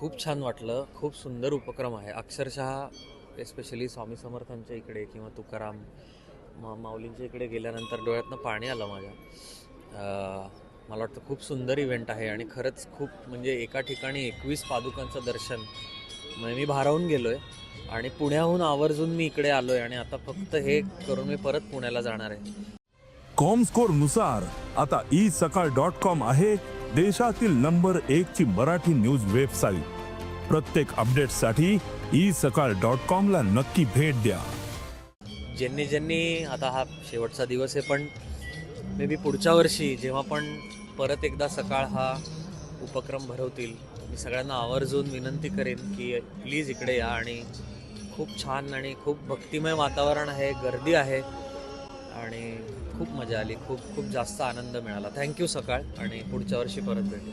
खूप छान वाटलं. खूप सुंदर उपक्रम आहे. अक्षरशः एस्पेशली स्वामी समर्थांच्या इकडे किंवा तुकाराम माऊलींच्या इकडे गेल्यानंतर डोळ्यातनं पाणी आलं माझ्या. मला वाटतं खूप सुंदर इव्हेंट आहे आणि खरंच खूप म्हणजे एका ठिकाणी 21 पादुकांचं दर्शन म्हणजे मी भारावून गेलो आहे आणि पुण्याहून आवर्जून मी इकडे आलो आहे आणि आता फक्त हे करून मी परत पुण्याला जाणार आहे. कॉमस्कोर नुसार आता isakal.com आहे देशातील नंबर 1 ची मराठी न्यूज वेबसाईट. प्रत्येक अपडेटसाठी isakal.com ला नक्की भेट द्या. ज्यांनी आता हा शेवटचा दिवस आहे, पण मे बी पुढच्या वर्षी जेव्हा पण परत एकदा सकाळ हा उपक्रम भरवतील, मी सगळ्यांना आवर्जून विनंती करेन की प्लीज इकडे या. आणि खूप छान आणि खूप भक्तिमय वातावरण आहे, गर्दी आहे आणि खूप मजा आली. खूप खूप जास्त आनंद मिळाला. थँक्यू सकाळ आणि पुढच्या वर्षी परत भेटू.